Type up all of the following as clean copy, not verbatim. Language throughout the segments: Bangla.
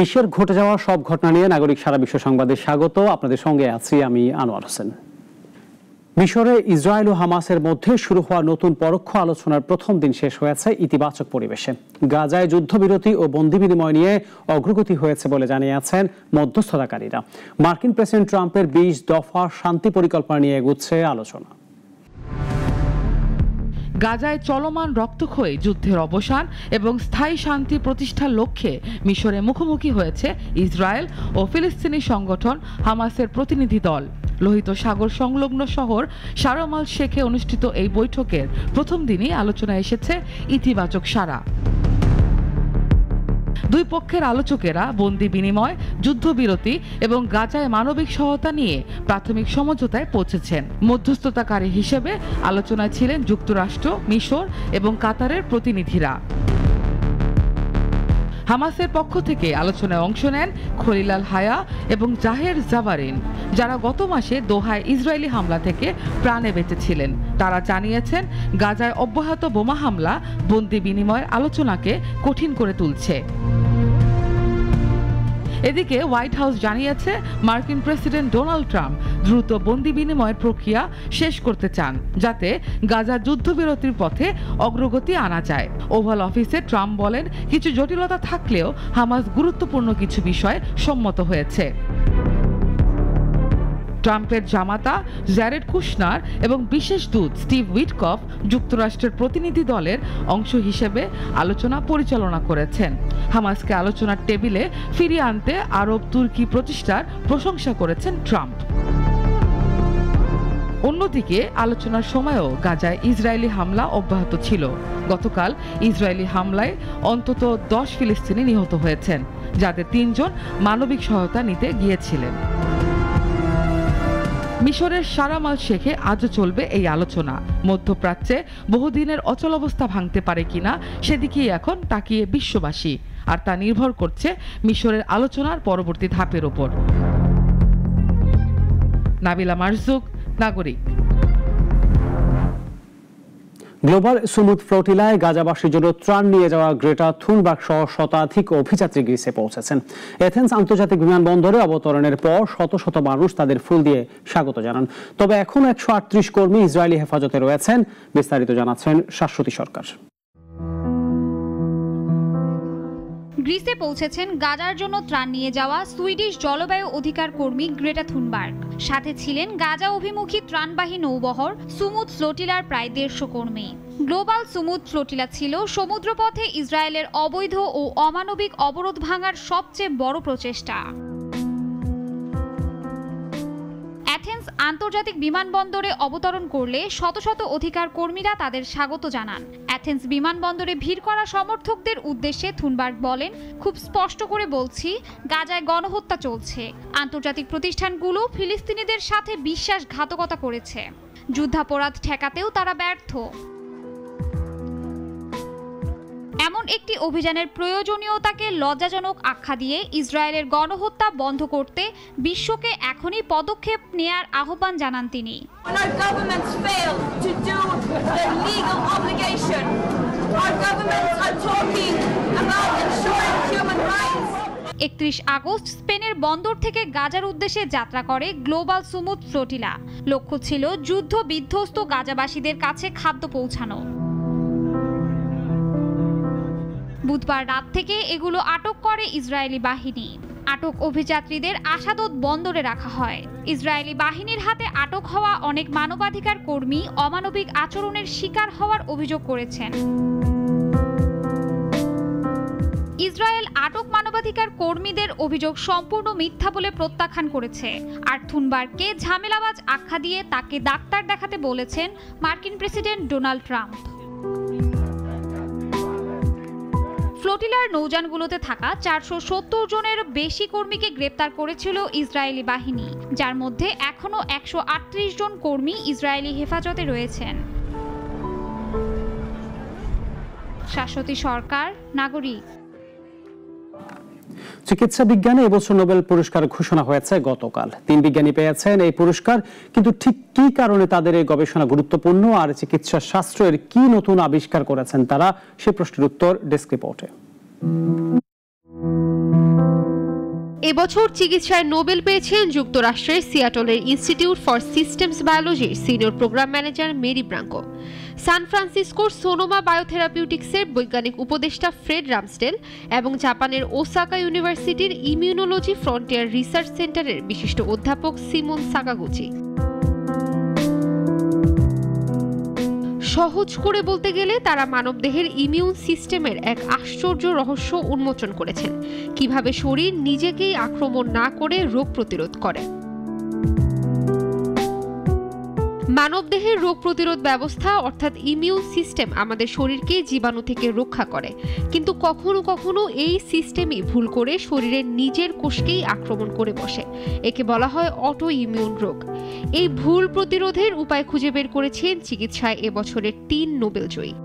বিশ্বের ঘটে যাওয়া সব ঘটনা নিয়ে নাগরিক সারা বিশ্ব সংবাদে স্বাগত। আপনাদের সঙ্গে আছি আমি আনোয়ার হোসেন। মিশরে ইসরায়েল ও হামাসের মধ্যে শুরু হওয়া নতুন পরোক্ষ আলোচনার প্রথম দিন শেষ হয়েছে ইতিবাচক পরিবেশে। গাজায় যুদ্ধবিরতি ও বন্দি বিনিময় নিয়ে অগ্রগতি হয়েছে বলে জানিয়েছেন মধ্যস্থতাকারীরা। মার্কিন প্রেসিডেন্ট ট্রাম্পের 20 দফা শান্তি পরিকল্পনা নিয়ে এগুচ্ছে আলোচনা। গাজায় চলমান রক্তক্ষয়ী যুদ্ধের অবসান এবং স্থায়ী শান্তি প্রতিষ্ঠার লক্ষ্যে মিশরে মুখোমুখি হয়েছে ইসরায়েল ও ফিলিস্তিনি সংগঠন হামাসের প্রতিনিধি দল। লোহিত সাগর সংলগ্ন শহর শারম আল শেখে অনুষ্ঠিত এই বৈঠকের প্রথম দিনই আলোচনায় এসেছে ইতিবাচক সাড়া। দুই পক্ষের আলোচকেরা বন্দি বিনিময়, যুদ্ধবিরতি এবং গাজায় মানবিক সহায়তা নিয়ে প্রাথমিক সমঝোতায় পৌঁছেছেন। মধ্যস্থতাকারী হিসেবে আলোচনায় ছিলেন যুক্তরাষ্ট্র, মিশর এবং কাতারের প্রতিনিধিরা। হামাসের পক্ষ থেকে আলোচনায় অংশ নেন খলিল আল হায়া এবং জাহের জাবারিন, যারা গত মাসে দোহায় ইসরায়েলি হামলা থেকে প্রাণে বেঁচেছিলেন। তারা জানিয়েছেন গাজায় অব্যাহত বোমা হামলা বন্দি বিনিময়ের আলোচনাকে কঠিন করে তুলছে। এদিকে হোয়াইট হাউস জানিয়েছে মার্কিন প্রেসিডেন্ট ডোনাল্ড ট্রাম্প দ্রুত বন্দি বিনিময়ের প্রক্রিয়া শেষ করতে চান, যাতে গাজা যুদ্ধবিরতির পথে অগ্রগতি আনা যায়। ওভাল অফিসে ট্রাম্প বলেন, কিছু জটিলতা থাকলেও হামাস গুরুত্বপূর্ণ কিছু বিষয়ে সম্মত হয়েছে। ট্রাম্পের জামাতা জ্যারেড কুশনার এবং বিশেষ দূত স্টিভ উইটকফ যুক্তরাষ্ট্রের প্রতিনিধি দলের অংশ হিসেবে আলোচনা পরিচালনা করেছেন। হামাসকে আলোচনার টেবিলে ফিরিয়ে আনতে আরব তুর্কি প্রচেষ্টার প্রশংসা করেছেন ট্রাম্প। অন্যদিকে আলোচনার সময়ও গাজায় ইসরায়েলি হামলা অব্যাহত ছিল। গতকাল ইসরায়েলি হামলায় অন্তত 10 ফিলিস্তিনি নিহত হয়েছেন, যাদের 3 জন মানবিক সহায়তা নিতে গিয়েছিলেন। মিশরের শারম আল শেখে আজও চলবে এই আলোচনা। মধ্যপ্রাচ্যে বহুদিনের অচলাবস্থা ভাঙতে পারে কিনা সেদিকেই এখন তাকিয়ে বিশ্ববাসী, আর তা নির্ভর করছে মিশরের আলোচনার পরবর্তী ধাপের ওপর। নাবিলা মারজুক, নাগরিক। গ্লোবাল সুমুদ ফ্লোটিলায় গাজাবাসীর জন্য ত্রাণ নিয়ে যাওয়া গ্রেটা থুনবার্গ সহ শতাধিক অভিযাত্রী গ্রিসে পৌঁছেছেন। এথেন্স আন্তর্জাতিক বিমানবন্দরে অবতরণের পর শত শত মানুষ তাদের ফুল দিয়ে স্বাগত জানান। তবে এখনো 138 কর্মী ইসরায়েলি হেফাজতে রয়েছেন। বিস্তারিত জানাচ্ছেন শাশ্বতী সরকার। গ্রিসে পৌঁছেছেন গাজার জন্য ত্রাণ নিয়ে যাওয়া সুইডিশ জলবায়ু অধিকার কর্মী গ্রেটা থুনবার্গ। সাথে ছিলেন গাজা অভিমুখী ত্রাণবাহী নৌবহর সুমুদ ফ্লোটিলার প্রায় 150 কর্মী। গ্লোবাল সুমুদ ফ্লোটিলা ছিল সমুদ্রপথে ইসরায়েলের অবৈধ ও অমানবিক অবরোধ ভাঙার সবচেয়ে বড় প্রচেষ্টা। এথেন্স আন্তর্জাতিক বিমানবন্দরে অবতরণ করলে শত শত অধিকার কর্মীরা তাদের স্বাগত জানান। এথেন্স বিমানবন্দরে ভিড় করা সমর্থকদের উদ্দেশ্যে থুনবার্গ বলেন, খুব স্পষ্ট করে বলছি, গাজায় গণহত্যা চলছে। আন্তর্জাতিক প্রতিষ্ঠানগুলো ফিলিস্তিনিদের সাথে বিশ্বাসঘাতকতা করেছে। যুদ্ধাপরাধ ঠেকাতেও তারা ব্যর্থ। এমন একটি অভিযানের প্রয়োজনীয়তাকে লজ্জাজনক আখ্যা দিয়ে ইসরায়েলের গণহত্যা বন্ধ করতে বিশ্বকে এখনই পদক্ষেপ নেয়ার আহ্বান জানান তিনি। 31 আগস্ট স্পেনের বন্দর থেকে গাজার উদ্দেশ্যে যাত্রা করে গ্লোবাল সুমুদ ফ্লোটিলা। লক্ষ্য ছিল যুদ্ধ বিধ্বস্ত গাজাবাসীদের কাছে খাদ্য পৌঁছানো। বুধবার রাত থেকে এগুলো আটক করে ইসরায়েলি বাহিনী। আটক অভিযাত্রীদের আশাদত বন্দরে রাখা হয়। ইসরায়েলি বাহিনীর হাতে আটক হওয়া অনেক মানবাধিকার কর্মী অমানবিক আচরণের শিকার হওয়ার অভিযোগ করেছেন। ইসরায়েল আটক মানবাধিকার কর্মীদের অভিযোগ সম্পূর্ণ মিথ্যা বলে প্রত্যাখ্যান করেছে। আর থুনবার্গকে ঝামেলাবাজ আখ্যা দিয়ে তাকে ডাক্তার দেখাতে বলেছেন মার্কিন প্রেসিডেন্ট ডোনাল্ড ট্রাম্প। ফ্লোটিলার নৌযানগুলোতে থাকা 470 জনের বেশি কর্মীকে গ্রেপ্তার করেছিল ইসরায়েলি বাহিনী, যার মধ্যে এখনো 138 জন কর্মী ইসরায়েলি হেফাজতে রয়েছেন। শাশ্বতী সরকার, নাগরিক। চিকিৎসা বিজ্ঞানে এবছর নোবেল পুরস্কার ঘোষণা হয়েছে গতকাল। 3 বিজ্ঞানী পেয়েছেন এই পুরস্কার, কিন্তু ঠিক কি কারণে তাদের এই গবেষণা গুরুত্বপূর্ণ আর চিকিৎসা শাস্ত্রের কি নতুন আবিষ্কার করেছেন তারা, সে প্রশ্নের উত্তর ডেস্ক রিপোর্টে। এবছর চিকিৎসায় নোবেল পেয়েছেন যুক্তরাষ্ট্রের সিয়াটলের ইনস্টিটিউট ফর সিস্টেমস বায়োলজির senior programme manager Mary Brunkow, San ফ্রান্সিসকোর সোনোমা বায়োথেরাপিউটিক্সের বৈজ্ঞানিক উপদেষ্টা ফ্রেড রামস্টেল এবং জাপানের ওসাকা ইউনিভার্সিটির ইমিউনোলজি ফ্রন্টিয়ার রিসার্চ সেন্টারের বিশিষ্ট অধ্যাপক সিমন সাকাগুচি। সহজ করে বলতে গেলে তারা মানবদেহের ইমিউন সিস্টেমের এক আশ্চর্য রহস্য উন্মোচন করেছেন, কিভাবে শরীর নিজেকেই আক্রমণ না করে রোগ প্রতিরোধ করে। মানবদেহের রোগ প্রতিরোধ ব্যবস্থা অর্থাৎ ইমিউন সিস্টেম আমাদের শরীরকে জীবাণু থেকে রক্ষা করে, কিন্তু কখনো কখনো এই সিস্টেমই ভুল করে শরীরের নিজের কোষকেই আক্রমণ করে বসে। একে বলা হয় অটো ইমিউন রোগ। এই ভুল প্রতিরোধের উপায় খুঁজে বের করেছেন চিকিৎসায় এবছরের 3 নোবেল জয়ী।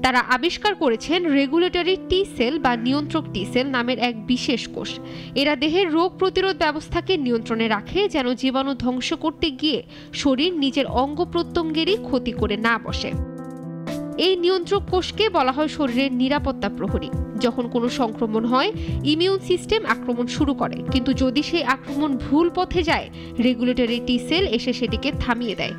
তারা আবিষ্কার করেছেন রেগুলেটরি টি সেল বা নিয়ন্ত্রক টি সেল নামের এক বিশেষ কোষ। এরা দেহের রোগ প্রতিরোধ ব্যবস্থাকে নিয়ন্ত্রণে রাখে, যেন জীবাণু ধ্বংস করতে গিয়ে শরীর নিজের অঙ্গ প্রত্যঙ্গেরই ক্ষতি করে না বসে। এই নিয়ন্ত্রক কোষকে বলা হয় শরীরের নিরাপত্তা প্রহরী। যখন কোনো সংক্রমণ হয়, ইমিউন সিস্টেম আক্রমণ শুরু করে, কিন্তু যদি সেই আক্রমণ ভুল পথে যায়, রেগুলেটরি টি সেল এসে সেটিকে থামিয়ে দেয়।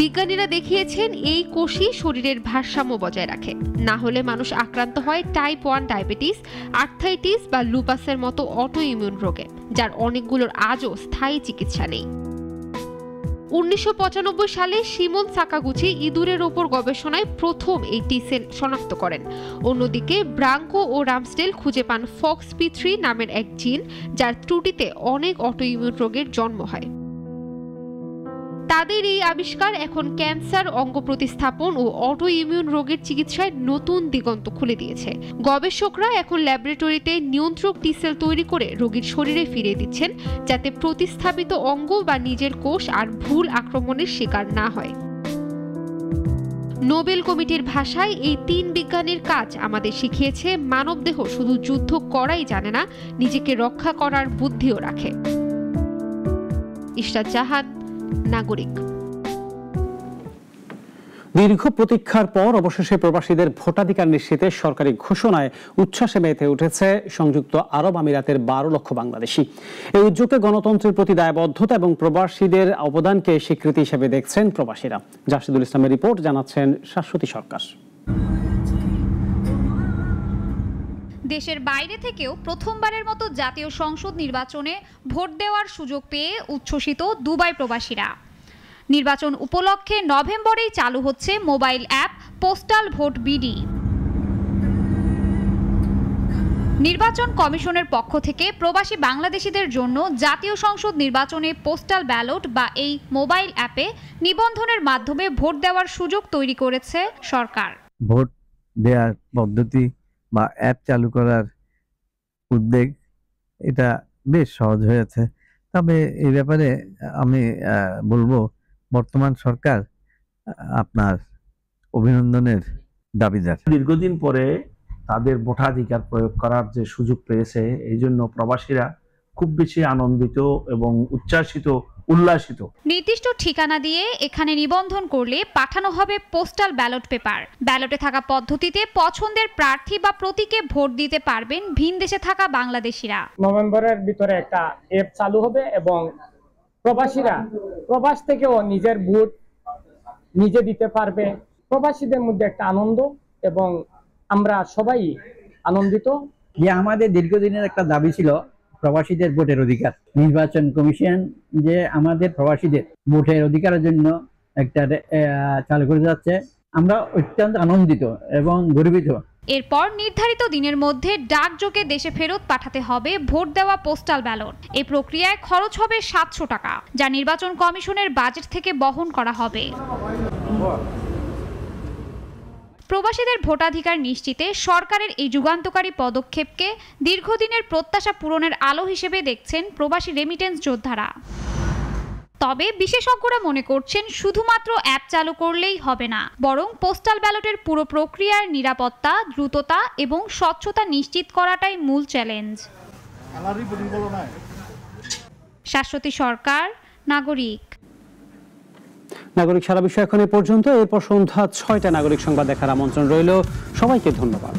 বিজ্ঞানীরা দেখিয়েছেন এই কোষই শরীরের ভারসাম্য বজায় রাখে, না হলে মানুষ আক্রান্ত হয় টাইপ 1 ডায়াবেটিস, আর্থ্রাইটিস বা লুপাসের মতো অটো ইমিউন রোগে, যার অনেকগুলোর আজও স্থায়ী চিকিৎসা নেই। 1995 সালে সিমন সাকাগুচি ইঁদুরের ওপর গবেষণায় প্রথম এই টি সেল শনাক্ত করেন। অন্যদিকে ব্রাঙ্কো ও রামস্টেল খুঁজে পান FOXP3 নামের এক জিন, যার ত্রুটিতে অনেক অটো ইমিউন রোগের জন্ম হয়। তাদের এই আবিষ্কার এখন ক্যান্সার, অঙ্গ প্রতিস্থাপন ও অটো ইমিউন রোগের চিকিৎসায় নতুন দিগন্ত খুলে দিয়েছে। গবেষকরা এখন ল্যাবরেটরিতে নিয়ন্ত্রক টি সেল তৈরি করে রোগীর শরীরে ফিরিয়ে দিচ্ছেন, যাতে প্রতিস্থাপিত অঙ্গ বা নিজের কোষ আর ভুল আক্রমণের শিকার না হয়। নোবেল কমিটির ভাষায় এই 3 বিজ্ঞানীর কাজ আমাদের শিখিয়েছে মানবদেহ শুধু যুদ্ধ করাই জানে না, নিজেকে রক্ষা করার বুদ্ধিও রাখে। ইশরাত জাহান, নাগরিক। দীর্ঘ প্রতীক্ষার পর অবশেষে প্রবাসীদের ভোটাধিকার নিশ্চিতে সরকারি ঘোষণায় উচ্ছ্বাসে মেতে উঠেছে সংযুক্ত আরব আমিরাতের 12 লক্ষ বাংলাদেশি। এই উদ্যোগে গণতন্ত্রের প্রতি দায়বদ্ধতা এবং প্রবাসীদের অবদানকে স্বীকৃতি হিসেবে দেখছেন প্রবাসীরা। জাসিদুল ইসলামের রিপোর্ট, জানাচ্ছেন শাশ্বতী সরকার। দেশের বাইরে থেকেও প্রথমবারের মতো জাতীয় সংসদ নির্বাচনে ভোট দেওয়ার সুযোগ পেয়ে উচ্ছ্বসিত দুবাই প্রবাসীরা। নির্বাচন উপলক্ষে নভেম্বরেই চালু হচ্ছে mobile app postal vote BD. নির্বাচন কমিশনের পক্ষ থেকে প্রবাসী বাংলাদেশিদের জন্য জাতীয় সংসদ নির্বাচনে পোস্টাল ব্যালট বা এই মোবাইল অ্যাপে নিবন্ধনের মাধ্যমে ভোট দেওয়ার সুযোগ তৈরি করেছে সরকার। ভোট দেওয়ার পদ্ধতি বা অ্যাপ চালু করার উদ্যোগ এটা বেশ সহজ হয়েছে। তবে এই ব্যাপারে আমি বলবো বর্তমান সরকার আপনার অভিনন্দনের দাবিদার। দীর্ঘদিন পরে তাদের ভোটাধিকার প্রয়োগ করার যে সুযোগ পেয়েছে, এই জন্য প্রবাসীরা খুব বেশি আনন্দিত এবং উল্লাসিত। নির্দিষ্ট ঠিকানা দিয়ে এখানে নিবন্ধন করলে পাঠানো হবে পোস্টাল ব্যালট পেপার। ব্যালটে থাকা পদ্ধতিতে পছন্দের প্রার্থী বা প্রতীকে ভোট দিতে পারবেন ভিন দেশে থাকা বাংলাদেশিরা। নভেম্বরের ভিতরে একটা অ্যাপ চালু হবে এবং প্রবাসীরা প্রবাস থেকেও নিজের ভোট নিজে দিতে পারবে। প্রবাসীদের মধ্যে একটা আনন্দ এবং আমরা সবাই আনন্দিত। যে আমাদের দীর্ঘদিনের একটা দাবি ছিল প্রবাসীদের ভোটের অধিকার। নির্বাচন কমিশন যে আমাদের প্রবাসীদের ভোটের অধিকারের জন্য একটা চালু করে যাচ্ছে, আমরা অত্যন্ত আনন্দিত এবং গর্বিত। এরপর নির্ধারিত দিনের মধ্যে ডাকযোগে দেশে ফেরত পাঠাতে হবে ভোট দেওয়া পোস্টাল ব্যালট। এই প্রক্রিয়ায় খরচ হবে 700 টাকা, যা নির্বাচন কমিশনের বাজেট থেকে বহন করা হবে। প্রবাসীদের ভোটাধিকার নিশ্চিতে সরকারের এই যুগান্তকারী পদক্ষেপকে দীর্ঘদিনের প্রত্যাশা পূরণের আলো হিসেবে দেখছেন প্রবাসী রেমিটেন্স যোদ্ধারা। তবে বিশেষজ্ঞরা মনে করছেন শুধুমাত্র অ্যাপ চালু করলেই হবে না, বরং পোস্টাল ব্যালটের পুরো প্রক্রিয়ার নিরাপত্তা, দ্রুততা এবং স্বচ্ছতা নিশ্চিত করাটাই মূল চ্যালেঞ্জ। শাশ্বতী সরকার, নাগরিক। নাগরিক সারা বিষয় এখন এ পর্যন্ত। এরপর সন্ধ্যা 6টায় নাগরিক সংবাদ দেখার আমন্ত্রণ রইল। সবাইকে ধন্যবাদ।